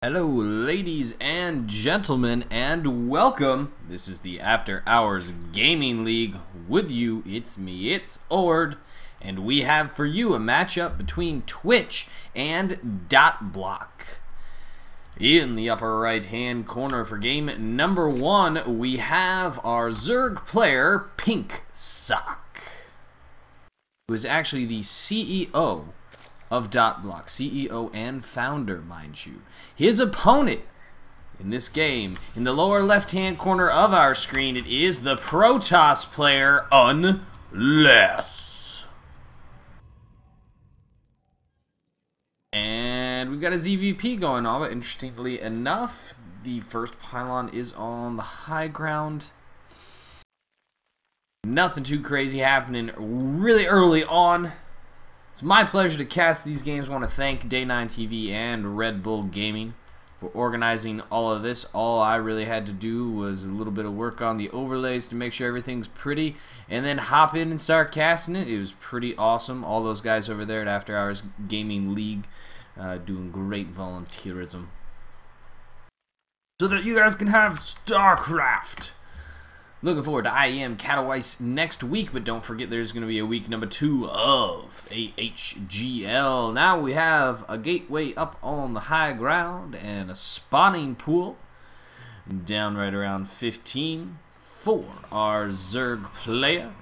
Hello, ladies and gentlemen, and welcome. This is the After Hours Gaming League. With you, it's me, itsOrD, and we have for you a matchup between Twitch and DotBlock. In the upper right-hand corner for game number 1, we have our Zerg player, PinkSock, who is actually the CEO of DotBlock, CEO and founder, mind you. His opponent in this game, in the lower left-hand corner of our screen, it is the Protoss player, Unless. And we've got a ZVP going on, but interestingly enough, the first pylon is on the high ground. Nothing too crazy happening really early on. It's my pleasure to cast these games. I want to thank Day9 TV and Red Bull Gaming for organizing all of this. All I really had to do was a little bit of work on the overlays to make sure everything's pretty, and then hop in and start casting it. It was pretty awesome. All those guys over there at After Hours Gaming League doing great volunteerism, so that you guys can have StarCraft. Looking forward to IEM Katowice next week, but don't forget there's going to be a week number 2 of AHGL. Now we have a gateway up on the high ground and a spawning pool down right around 15 for our Zerg player.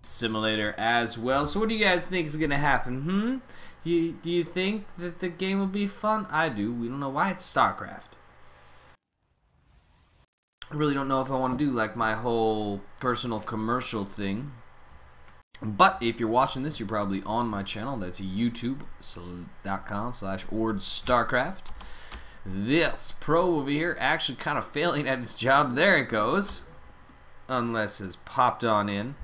Simulator as well. So what do you guys think is going to happen? Do you think that the game will be fun? I do. We don't know why it's StarCraft. I really don't know if I want to do like my whole personal commercial thing. But if you're watching this, you're probably on my channel. That's youtube.com/ordstarcraft. This pro over here actually kind of failing at his job. There it goes. Unless has popped on in.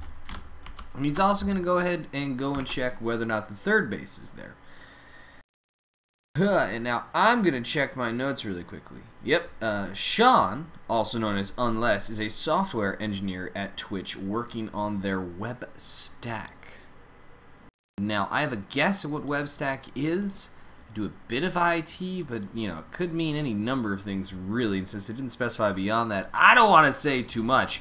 And he's also going to go ahead and check whether or not the third base is there. And now I'm going to check my notes really quickly. Yep, Sean, also known as Unless, is a software engineer at Twitch working on their web stack. Now, I have a guess at what web stack is. I do a bit of IT, but, you know, it could mean any number of things, really. And since it didn't specify beyond that, I don't want to say too much.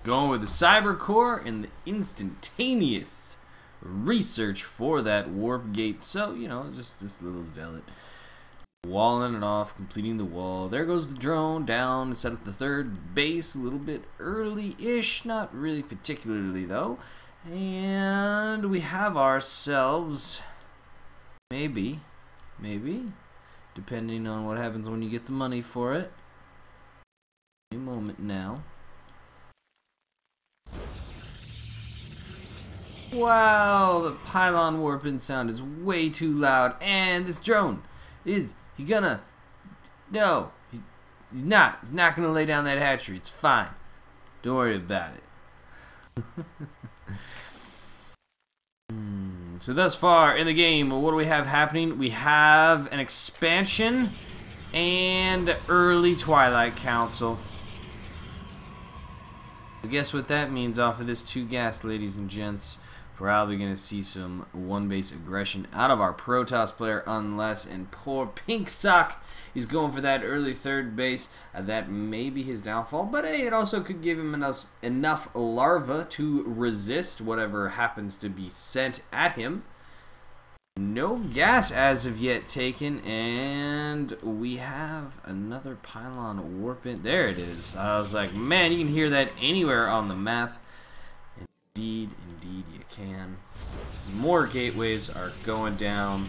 Going with the Cyber Core and the instantaneous research for that warp gate. So, you know, just this little zealot walling it off, completing the wall. There goes the drone down to set up the third base a little bit early-ish, not really particularly though. And we have ourselves maybe depending on what happens when you get the money for it. A moment now. Wow, the pylon warping sound is way too loud. And this drone, is he gonna... No, he's not. He's not gonna lay down that hatchery. It's fine. Don't worry about it. So thus far in the game, what do we have happening? We have an expansion and early Twilight Council. So guess what that means off of this 2 gas, ladies and gents? Probably going to see some one-base aggression out of our Protoss player, Unless, and poor PinkSock is going for that early third base. That may be his downfall, but hey, it also could give him enough larva to resist whatever happens to be sent at him. No gas as of yet taken, and we have another pylon warping. There it is. I was like, man, you can hear that anywhere on the map. Indeed you can. More gateways are going down.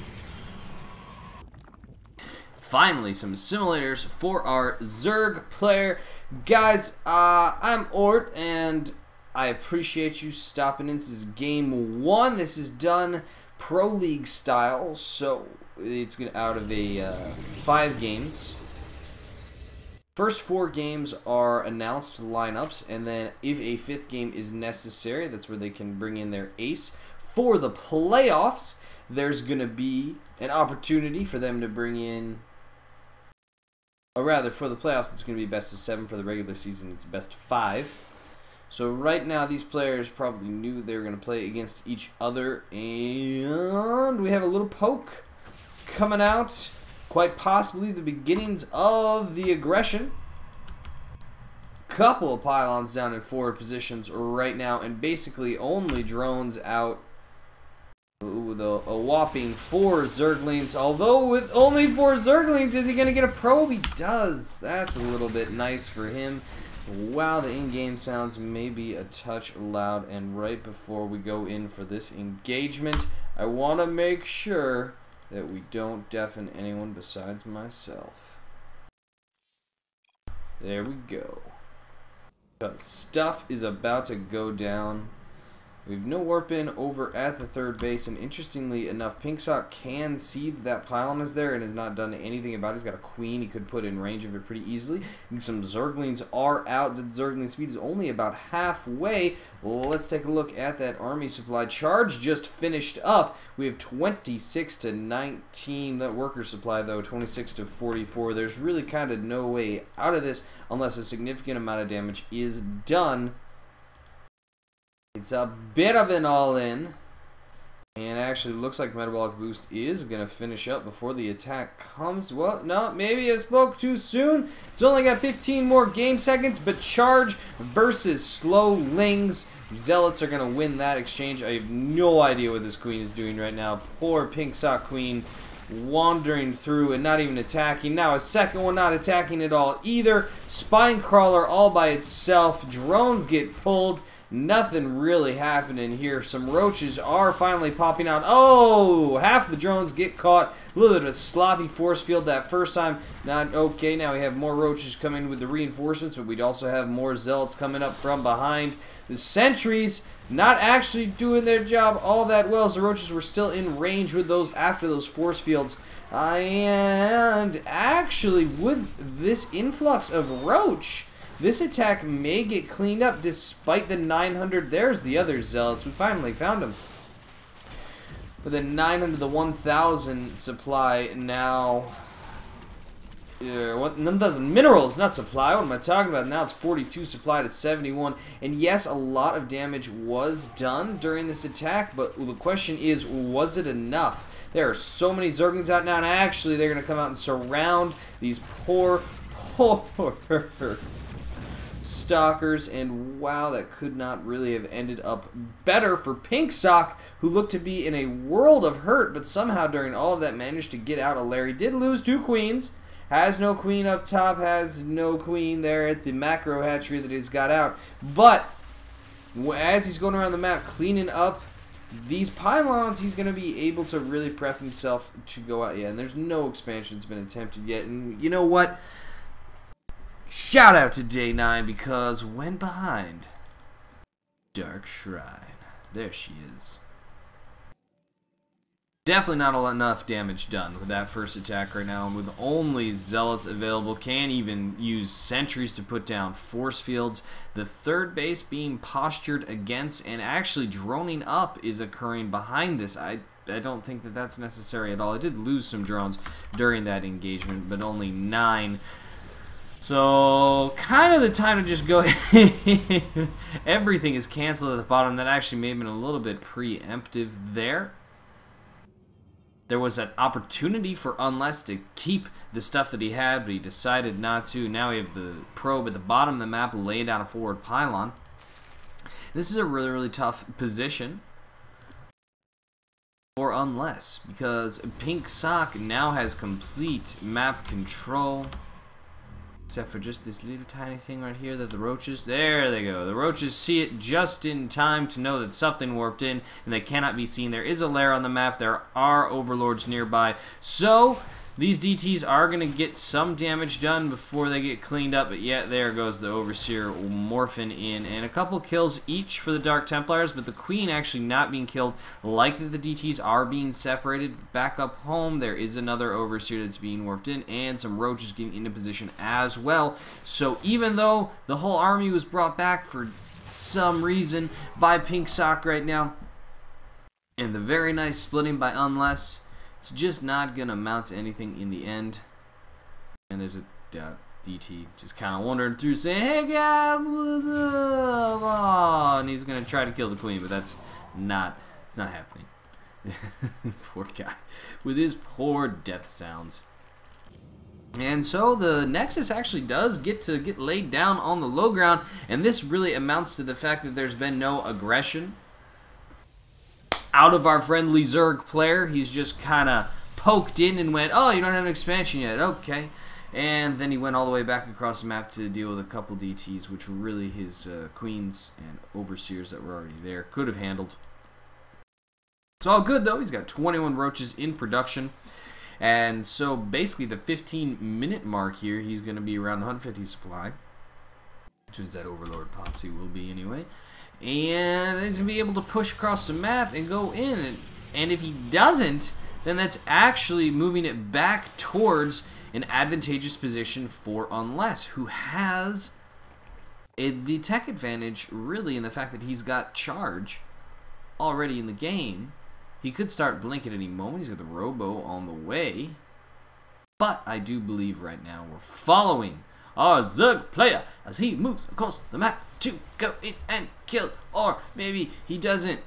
Finally, some simulators for our Zerg player. Guys, I'm itsOrD, and I appreciate you stopping in. This is game 1. This is done Pro League style, so it's gonna out of a 5 games. First 4 games are announced lineups, and then if a 5th game is necessary, that's where they can bring in their ace. For the playoffs, there's going to be an opportunity for them to bring in, or rather, for the playoffs, it's going to be best of 7. For the regular season, it's best of 5. So right now, these players probably knew they were going to play against each other. And we have a little poke coming out. Quite possibly the beginnings of the aggression. Couple of pylons down in forward positions right now. And basically only drones out. With a whopping 4 Zerglings. Although with only 4 Zerglings, is he going to get a probe? He does. That's a little bit nice for him. Wow, the in-game sounds may be a touch loud. And right before we go in for this engagement, I want to make sure that we don't deafen anyone besides myself. There we go. Stuff is about to go down. We have no warp in over at the third base, and interestingly enough, PinkSock can see that pylon is there and has not done anything about it. He's got a queen. He could put in range of it pretty easily. And some Zerglings are out. The Zergling speed is only about halfway. Let's take a look at that army supply. Charge just finished up. We have 26 to 19. That worker supply, though, 26 to 44. There's really kind of no way out of this unless a significant amount of damage is done. It's a bit of an all-in, and actually looks like Metabolic Boost is going to finish up before the attack comes. Well, no, maybe I spoke too soon. It's only got 15 more game seconds, but Charge versus Slow Lings. Zealots are going to win that exchange. I have no idea what this queen is doing right now. Poor PinkSock queen wandering through and not even attacking. Now a second one not attacking at all either. Spine Crawler all by itself. Drones get pulled. Nothing really happening here. Some roaches are finally popping out. Oh, half the drones get caught. A little bit of a sloppy force field that first time. Not okay. Now we have more roaches coming with the reinforcements, but we'd also have more zealots coming up from behind. The sentries not actually doing their job all that well, so the roaches were still in range with those after those force fields. And actually, with this influx of roach, this attack may get cleaned up despite the 900. There's the other zealots. We finally found them. With the 900, the 1,000 supply now. 1,000 minerals, not supply. What am I talking about? Now it's 42 supply to 71. And yes, a lot of damage was done during this attack, but the question is, was it enough? There are so many Zerglings out now, and actually they're going to come out and surround these poor stalkers, and wow, that could not really have ended up better for PinkSock, who looked to be in a world of hurt, but somehow during all of that managed to get out of Larry. Did lose 2 queens, has no queen up top, has no queen there at the macro hatchery that he's got out, but as he's going around the map cleaning up these pylons, he's going to be able to really prep himself to go out. Yeah, and there's no expansion's been attempted yet, and you know what? Shout out to Day 9 because when behind Dark Shrine. There she is. Definitely not enough damage done with that first attack right now. And with only zealots available, can even use sentries to put down force fields. The third base being postured against and actually droning up is occurring behind this. I don't think that that's necessary at all. I did lose some drones during that engagement, but only 9. So, kind of the time to just go ahead. Everything is canceled at the bottom. That actually may have been a little bit preemptive there. There was an opportunity for Unless to keep the stuff that he had, but he decided not to. Now we have the probe at the bottom of the map laying down a forward pylon. This is a really, really tough position for Unless, because PinkSock now has complete map control. Except for just this little tiny thing right here that the roaches, there they go. The roaches see it just in time to know that something warped in and they cannot be seen. There is a lair on the map. There are overlords nearby. So these DTs are going to get some damage done before they get cleaned up. But yet there goes the Overseer morphing in. And a couple kills each for the Dark Templars. But the Queen actually not being killed. Like that the DTs are being separated. Back up home, there is another Overseer that's being warped in. And some roaches getting into position as well. So even though the whole army was brought back for some reason by PinkSock right now, and the very nice splitting by Unless, it's just not going to amount to anything in the end. And there's a DT just kind of wandering through saying, "Hey guys, what's up?" Oh, and he's gonna try to kill the queen, but it's not happening. Poor guy with his poor death sounds. And so the Nexus actually does get laid down on the low ground, and this really amounts to the fact that there's been no aggression out of our friendly Zerg player. He's just kind of poked in and went, "Oh, you don't have an expansion yet, okay." And then he went all the way back across the map to deal with a couple DTs, which really his queens and overseers that were already there could have handled. It's all good though. He's got 21 roaches in production. And so basically the 15-minute mark here, he's going to be around 150 supply. As soon as that Overlord pops, he will be anyway. And he's going to be able to push across the map and go in. And if he doesn't, then that's actually moving it back towards an advantageous position for Unless, who has the tech advantage really in the fact that he's got charge already in the game. He could start Blink at any moment. He's got the Robo on the way. But I do believe right now we're following our Zerg player as he moves across the map to go in and kill. Or maybe he doesn't.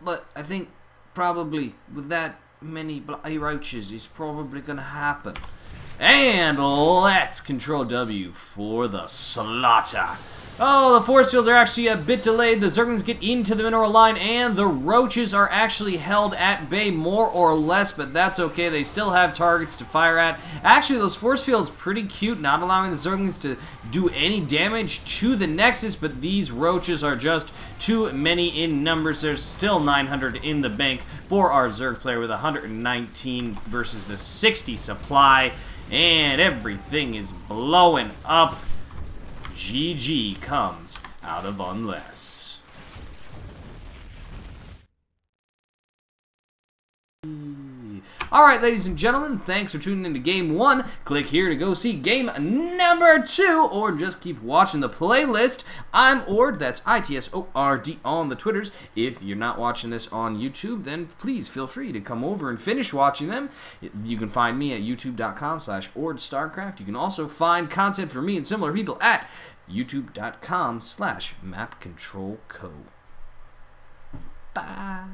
But I think probably with that many bloody roaches, it's probably going to happen. And let's control W for the slaughter. Oh, the force fields are actually a bit delayed. The Zerglings get into the mineral line, and the roaches are actually held at bay more or less, but that's okay. They still have targets to fire at. Actually, those force fields pretty cute, not allowing the Zerglings to do any damage to the Nexus, but these roaches are just too many in numbers. There's still 900 in the bank for our Zerg player with 119 versus the 60 supply, and everything is blowing up. GG comes out of Unless. Alright, ladies and gentlemen, thanks for tuning into Game 1. Click here to go see Game number 2, or just keep watching the playlist. I'm itsOrD, that's itsOrD on the Twitters. If you're not watching this on YouTube, then please feel free to come over and finish watching them. You can find me at youtube.com/ordstarcraft. You can also find content from me and similar people at youtube.com/mapcontrolco. Bye.